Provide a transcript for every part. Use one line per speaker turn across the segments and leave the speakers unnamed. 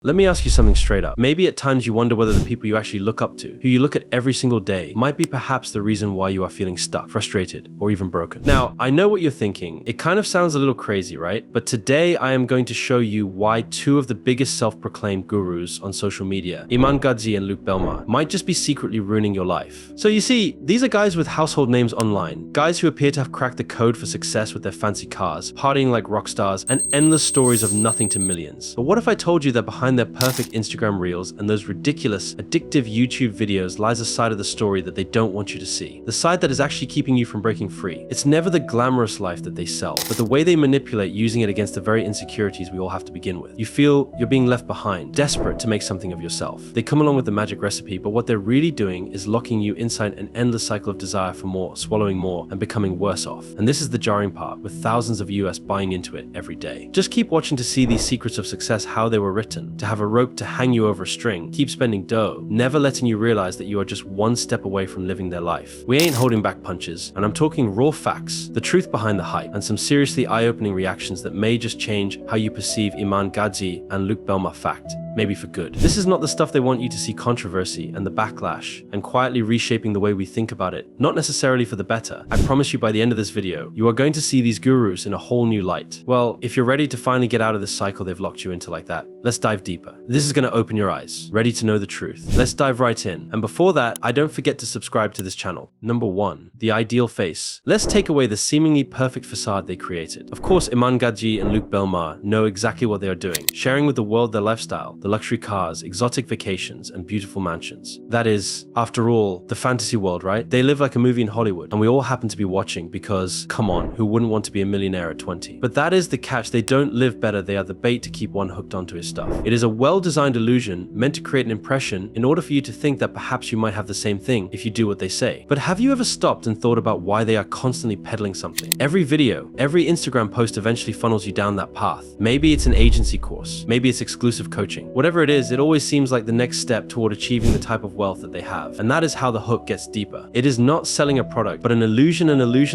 Let me ask you something straight up. Maybe at times you wonder whether the people you actually look up to, who you look at every single day, might be perhaps the reason why you are feeling stuck, frustrated, or even broken. Now, I know what you're thinking. It kind of sounds a little crazy, right? But today I am going to show you why two of the biggest self-proclaimed gurus on social media, Iman Gadzhi and Luke Belmar, might just be secretly ruining your life. So you see, these are guys with household names online, guys who appear to have cracked the code for success with their fancy cars, partying like rock stars, and endless stories of nothing to millions. But what if I told you that behind their perfect Instagram reels and those ridiculous, addictive YouTube videos lies a side of the story that they don't want you to see? The side that is actually keeping you from breaking free. It's never the glamorous life that they sell, but the way they manipulate using it against the very insecurities we all have to begin with. You feel you're being left behind, desperate to make something of yourself. They come along with the magic recipe, but what they're really doing is locking you inside an endless cycle of desire for more, swallowing more, and becoming worse off. And this is the jarring part, with thousands of US buying into it every day. Just keep watching to see these secrets of success, how they were written, to have a rope to hang you over a string, keep spending dough, never letting you realize that you are just one step away from living their life. We ain't holding back punches, and I'm talking raw facts, the truth behind the hype, and some seriously eye-opening reactions that may just change how you perceive Iman Gadzhi and Luke Belmar fact. Maybe for good. This is not the stuff they want you to see controversy and the backlash and quietly reshaping the way we think about it, not necessarily for the better. I promise you by the end of this video, you are going to see these gurus in a whole new light. Well, if you're ready to finally get out of this cycle they've locked you into like that, let's dive deeper. This is going to open your eyes. Ready to know the truth? Let's dive right in. And before that, don't forget to subscribe to this channel. Number 1. The ideal face. Let's take away the seemingly perfect facade they created. Of course, Iman Gadzhi and Luke Belmar know exactly what they are doing, sharing with the world their lifestyle, the luxury cars, exotic vacations, and beautiful mansions. That is, after all, the fantasy world, right? They live like a movie in Hollywood, and we all happen to be watching because, come on, who wouldn't want to be a millionaire at 20? But that is the catch. They don't live better. They are the bait to keep one hooked onto his stuff. It is a well-designed illusion meant to create an impression in order for you to think that perhaps you might have the same thing if you do what they say. But have you ever stopped and thought about why they are constantly peddling something? Every video, every Instagram post eventually funnels you down that path. Maybe it's an agency course. Maybe it's exclusive coaching. Whatever it is, it always seems like the next step toward achieving the type of wealth that they have. And that is how the hook gets deeper. It is not selling a product, but an illusion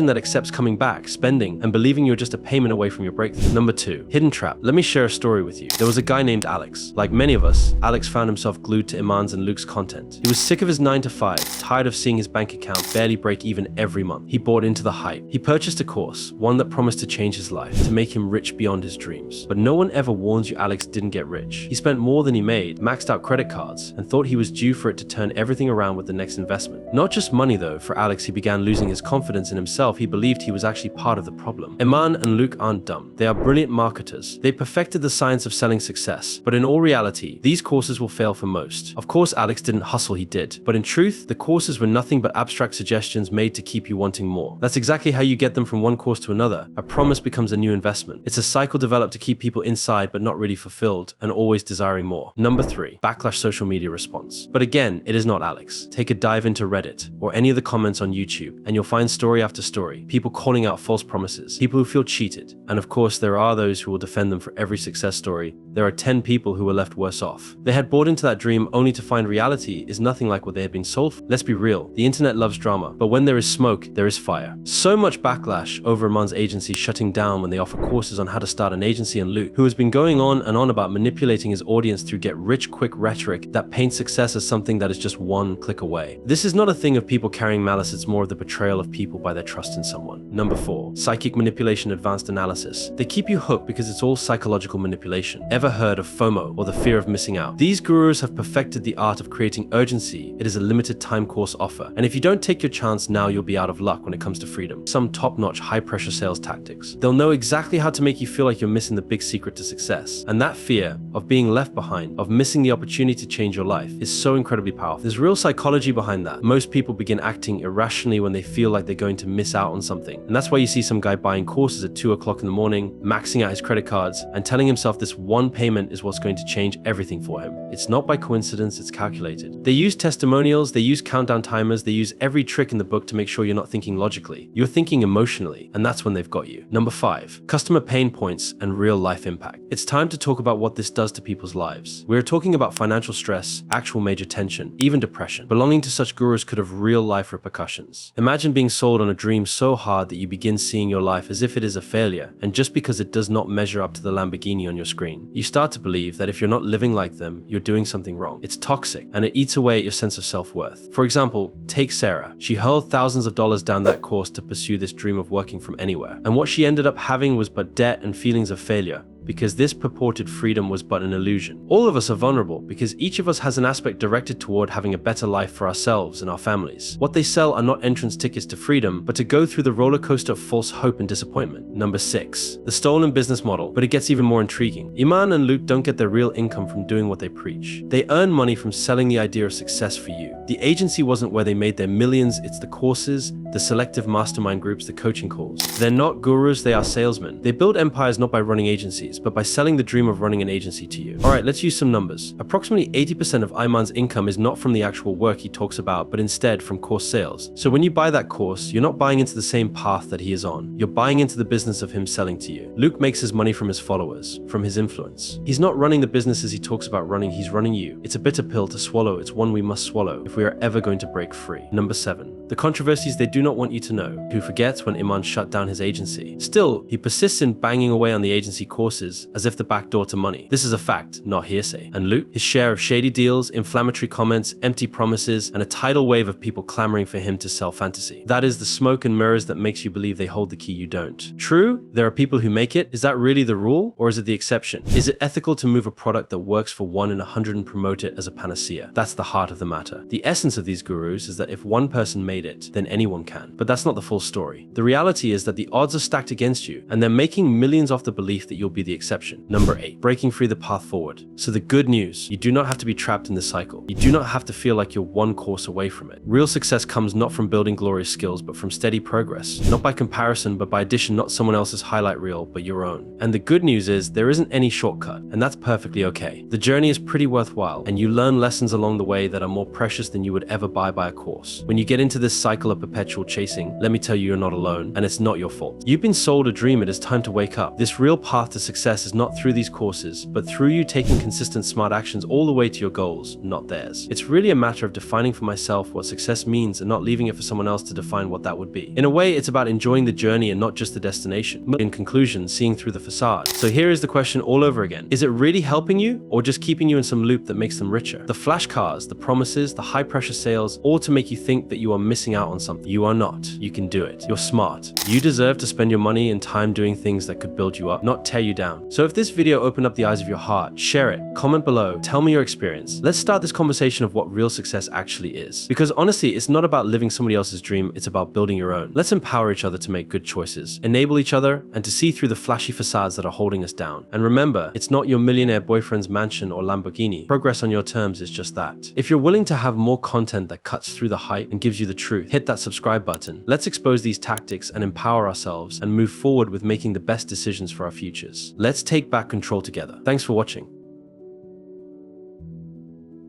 that accepts coming back, spending, and believing you're just a payment away from your breakthrough. Number 2. Hidden trap. Let me share a story with you. There was a guy named Alex. Like many of us, Alex found himself glued to Iman's and Luke's content. He was sick of his 9-to-5, tired of seeing his bank account barely break even every month. He bought into the hype. He purchased a course, one that promised to change his life, to make him rich beyond his dreams. But no one ever warns you Alex didn't get rich. He spent more than he made, maxed out credit cards, and thought he was due for it to turn everything around with the next investment. Not just money though. For Alex, he began losing his confidence in himself. He believed he was actually part of the problem. Iman and Luke aren't dumb. They are brilliant marketers. They perfected the science of selling success. But in all reality, these courses will fail for most. Of course, Alex didn't hustle, he did. But in truth, the courses were nothing but abstract suggestions made to keep you wanting more. That's exactly how you get them from one course to another. A promise becomes a new investment. It's a cycle developed to keep people inside but not really fulfilled and always desiring more. Number 3. Backlash social media response. But again, it is not Alex. Take a dive into Reddit or any of the comments on YouTube and you'll find story after story, people calling out false promises, people who feel cheated. And of course, there are those who will defend them for every success story. There are 10 people who were left worse off. They had bought into that dream only to find reality is nothing like what they had been sold for. Let's be real, the internet loves drama, but when there is smoke, there is fire. So much backlash over Iman's agency shutting down when they offer courses on how to start an agency, and Luke, who has been going on and on about manipulating his audience through get-rich-quick rhetoric that paints success as something that is just one click away. This is not a thing of people carrying malice, it's more of the betrayal of people by their trust in someone. Number 4. Psychic manipulation advanced analysis. They keep you hooked because it's all psychological manipulation. Ever heard of FOMO or the fear of missing out? These gurus have perfected the art of creating urgency. It is a limited time course offer. And if you don't take your chance now, you'll be out of luck when it comes to freedom. Some top-notch high-pressure sales tactics. They'll know exactly how to make you feel like you're missing the big secret to success. And that fear of being left behind, of missing the opportunity to change your life, is so incredibly powerful. There's real psychology behind that. Most people begin acting irrationally when they feel like they're going to miss out on something. And that's why you see some guy buying courses at 2 o'clock in the morning, maxing out his credit cards, and telling himself this one payment is what's going to change everything for him. It's not by coincidence, it's calculated. They use testimonials, they use countdown timers, they use every trick in the book to make sure you're not thinking logically. You're thinking emotionally, and that's when they've got you. Number 5. Customer pain points and real life impact. It's time to talk about what this does to people's lives. lives. We are talking about financial stress, actual major tension, even depression. Belonging to such gurus could have real-life repercussions. Imagine being sold on a dream so hard that you begin seeing your life as if it is a failure, and just because it does not measure up to the Lamborghini on your screen, you start to believe that if you're not living like them, you're doing something wrong. It's toxic, and it eats away at your sense of self-worth. For example, take Sarah. She hurled thousands of dollars down that course to pursue this dream of working from anywhere, and what she ended up having was but debt and feelings of failure, because this purported freedom was but an illusion. All of us are vulnerable because each of us has an aspect directed toward having a better life for ourselves and our families. What they sell are not entrance tickets to freedom, but to go through the roller coaster of false hope and disappointment. Number 6. The stolen business model. But it gets even more intriguing. Iman and Luke don't get their real income from doing what they preach. They earn money from selling the idea of success for you. The agency wasn't where they made their millions, it's the courses, the selective mastermind groups, the coaching calls. They're not gurus, they are salesmen. They build empires not by running agencies, but by selling the dream of running an agency to you. Alright, let's use some numbers. Approximately 80% of Iman's income is not from the actual work he talks about, but instead from course sales. So when you buy that course, you're not buying into the same path that he is on. You're buying into the business of him selling to you. Luke makes his money from his followers, from his influence. He's not running the businesses he talks about running, he's running you. It's a bitter pill to swallow, it's one we must swallow if we are ever going to break free. Number 7. The controversies they do not want you to know. Who forgets when Iman shut down his agency? Still, he persists in banging away on the agency courses as if the back door to money. This is a fact, not hearsay. And Luke, his share of shady deals, inflammatory comments, empty promises, and a tidal wave of people clamoring for him to sell fantasy. That is the smoke and mirrors that makes you believe they hold the key you don't. True, there are people who make it. Is that really the rule, or is it the exception? Is it ethical to move a product that works for 1 in 100 and promote it as a panacea? That's the heart of the matter. The essence of these gurus is that if one person made it, then anyone can. But that's not the full story. The reality is that the odds are stacked against you, and they're making millions off the belief that you'll be the exception. Number 8. Breaking free the path forward. So the good news, you do not have to be trapped in this cycle. You do not have to feel like you're one course away from it. Real success comes not from building glorious skills, but from steady progress. Not by comparison, but by addition, not someone else's highlight reel, but your own. And the good news is there isn't any shortcut, and that's perfectly okay. The journey is pretty worthwhile, and you learn lessons along the way that are more precious than you would ever buy by a course. When you get into this cycle of perpetual chasing, let me tell you, you're not alone, and it's not your fault. You've been sold a dream, it is time to wake up. This real path to success is not through these courses, but through you taking consistent smart actions all the way to your goals, not theirs. It's really a matter of defining for myself what success means and not leaving it for someone else to define what that would be. In a way, it's about enjoying the journey and not just the destination. In conclusion, seeing through the facade. So here is the question all over again. Is it really helping you, or just keeping you in some loop that makes them richer? The flash cars, the promises, the high pressure sales, all to make you think that you are missing out on something. You are not. You can do it. You're smart. You deserve to spend your money and time doing things that could build you up, not tear you down. So if this video opened up the eyes of your heart, share it, comment below, tell me your experience. Let's start this conversation of what real success actually is. Because honestly, it's not about living somebody else's dream, it's about building your own. Let's empower each other to make good choices, enable each other, and to see through the flashy facades that are holding us down. And remember, it's not your millionaire boyfriend's mansion or Lamborghini. Progress on your terms is just that. If you're willing to have more content that cuts through the hype and gives you the truth, hit that subscribe button. Let's expose these tactics and empower ourselves and move forward with making the best decisions for our futures. Let's take back control together. Thanks for watching.